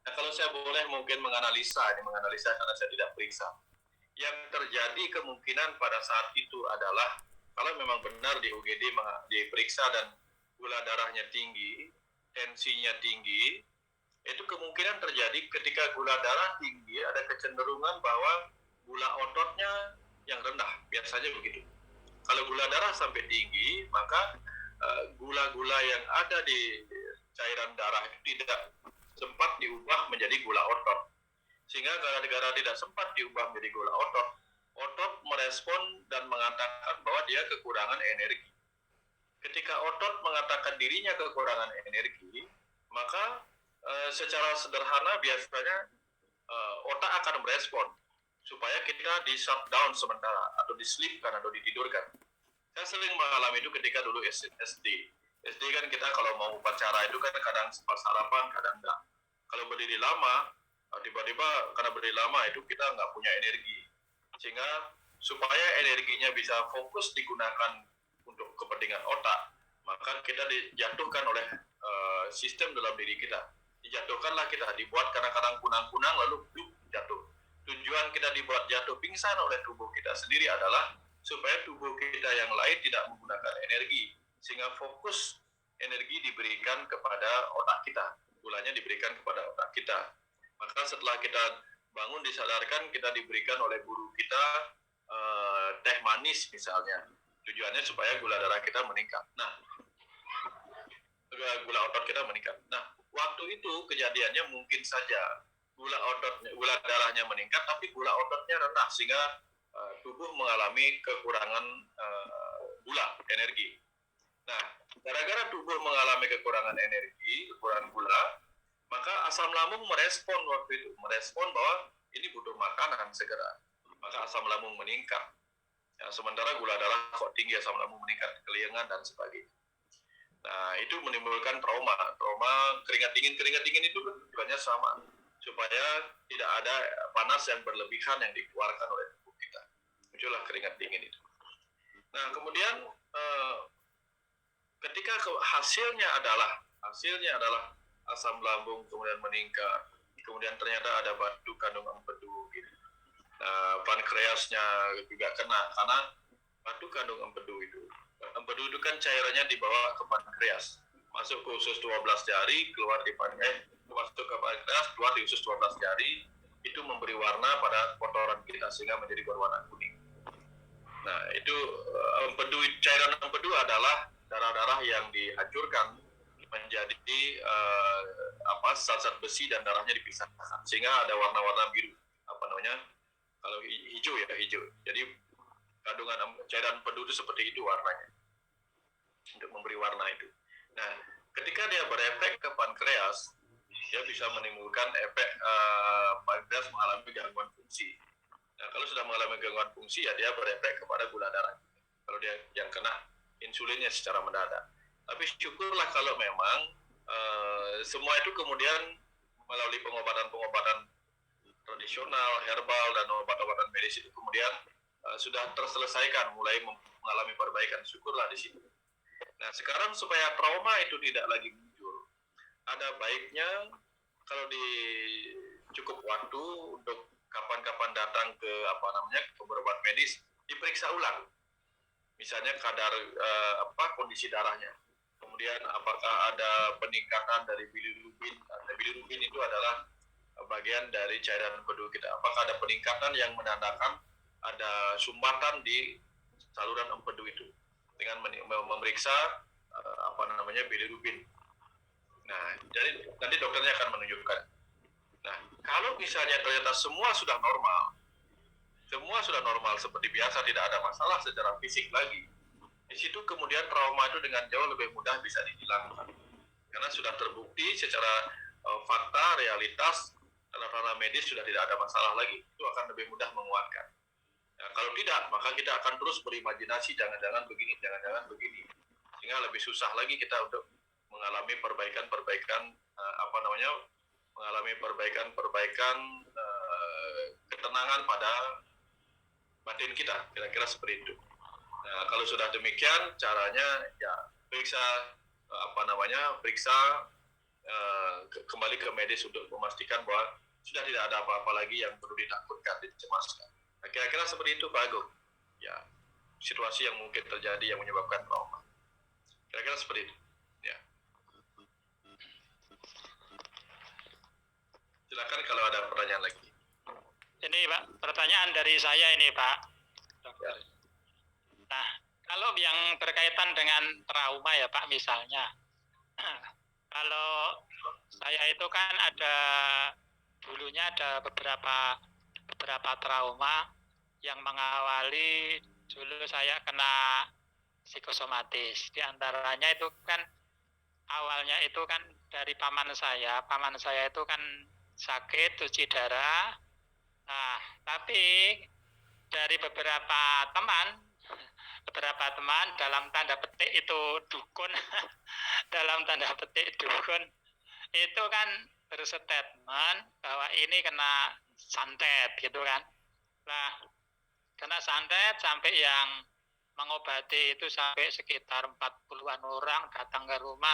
Nah, kalau saya boleh mungkin menganalisa karena saya tidak periksa. Yang terjadi kemungkinan pada saat itu adalah kalau memang benar di UGD diperiksa dan gula darahnya tinggi, tensinya tinggi, itu kemungkinan terjadi ketika gula darah tinggi ada kecenderungan bahwa gula ototnya yang rendah, biasanya begitu. Kalau gula darah sampai tinggi, maka gula-gula yang ada di cairan darah itu tidak sempat diubah menjadi gula otot. Sehingga gara-gara tidak sempat diubah menjadi gula otot, otot merespon dan mengatakan bahwa dia kekurangan energi. Ketika otot mengatakan dirinya kekurangan energi, maka secara sederhana biasanya otak akan merespon supaya kita di shutdown sementara atau di sleepkan atau ditidurkan. Saya sering mengalami itu ketika dulu SD. SD kan kita kalau mau upacara itu kan kadang sempat sarapan, kadang enggak. Kalau berdiri lama, tiba-tiba karena berdiri lama itu kita nggak punya energi. Sehingga supaya energinya bisa fokus digunakan untuk kepentingan otak, maka kita dijatuhkan oleh sistem dalam diri kita. Dijatuhkanlah kita, dibuat kadang-kadang kunang-kunang lalu jatuh. Tujuan kita dibuat jatuh pingsan oleh tubuh kita sendiri adalah supaya tubuh kita yang lain tidak menggunakan energi, sehingga fokus energi diberikan kepada otak kita, gulanya diberikan kepada otak kita. Maka setelah kita bangun disadarkan, kita diberikan oleh guru kita teh manis misalnya, tujuannya supaya gula darah kita meningkat. Nah, gula otot kita meningkat. Nah, waktu itu kejadiannya mungkin saja gula darahnya meningkat, tapi gula ototnya rendah sehingga tubuh mengalami kekurangan gula, energi. Nah, gara-gara tubuh mengalami kekurangan energi, kekurangan gula, maka asam lambung merespon waktu itu, merespon bahwa ini butuh makanan segera. Maka asam lambung meningkat. Ya, sementara gula darah kok tinggi, asam lambung meningkat, keliengan dan sebagainya. Nah, itu menimbulkan trauma keringat dingin itu tujuannya sama, supaya tidak ada panas yang berlebihan yang dikeluarkan oleh tubuh kita. Muncullah keringat dingin itu. Nah, kemudian ketika hasilnya adalah asam lambung kemudian meningkat, kemudian ternyata ada batu kandung empedu gitu. Nah, pankreasnya juga kena karena batu kandung empedu itu. Empedu itu kan cairannya dibawa ke pankreas, masuk ke usus 12 jari, keluar di pankreas, masuk ke pankreas, keluar di usus 12 jari, itu memberi warna pada kotoran kita sehingga menjadi berwarna kuning. Nah, itu cairan empedu adalah darah-darah yang dihancurkan menjadi zat-zat besi dan darahnya dipisahkan sehingga ada warna-warna biru, kalau hijau ya hijau. Jadi kandungan cairan empedu itu seperti itu warnanya untuk memberi warna itu. Nah, ketika dia berefek ke pankreas, dia bisa menimbulkan efek pankreas mengalami gangguan fungsi. Nah, kalau sudah mengalami gangguan fungsi, ya dia berefek kepada gula darah. Kalau dia yang kena insulinnya secara mendadak. Tapi syukurlah kalau memang semua itu kemudian melalui pengobatan-pengobatan tradisional, herbal, dan obat-obatan medis itu kemudian sudah terselesaikan, mulai mengalami perbaikan. Syukurlah di situ. Nah, sekarang supaya trauma itu tidak lagi muncul, ada baiknya kalau di cukup waktu untuk kapan-kapan datang ke ke berobat medis, diperiksa ulang. Misalnya kadar kondisi darahnya. Kemudian apakah ada peningkatan dari bilirubin? Bilirubin itu adalah bagian dari cairan empedu kita. Apakah ada peningkatan yang menandakan ada sumbatan di saluran empedu itu dengan memeriksa bilirubin. Nah, jadi nanti dokternya akan menunjukkan. Nah, kalau misalnya ternyata semua sudah normal seperti biasa, tidak ada masalah secara fisik lagi, di situ kemudian trauma itu dengan jauh lebih mudah bisa dihilangkan karena sudah terbukti secara fakta, realitas, karena medis sudah tidak ada masalah lagi. Itu akan lebih mudah menguatkan. Nah, kalau tidak, maka kita akan terus berimajinasi jangan-jangan begini, sehingga lebih susah lagi kita untuk mengalami perbaikan ketenangan pada batin kita, kira-kira seperti itu. Nah, kalau sudah demikian, caranya ya periksa kembali ke medis untuk memastikan bahwa sudah tidak ada apa-apa lagi yang perlu ditakutkan, dicemaskan. Nah, kira-kira seperti itu Pak Agung. Ya, situasi yang mungkin terjadi yang menyebabkan trauma. Kira-kira seperti itu. Ya. Silakan kalau ada pertanyaan lagi. Ini Pak, pertanyaan dari saya ini Pak. Ya. Nah, kalau yang berkaitan dengan trauma ya Pak misalnya, kalau saya itu kan dulunya ada beberapa trauma yang mengawali dulu saya kena psikosomatis. Di antaranya itu kan awalnya itu kan dari paman saya itu kan sakit cuci darah. Nah, tapi dari beberapa teman dalam tanda petik itu dukun dalam tanda petik dukun itu kan berstatement bahwa ini kena santet gitu kan. Nah, kena santet sampai yang mengobati itu sampai sekitar 40-an orang datang ke rumah.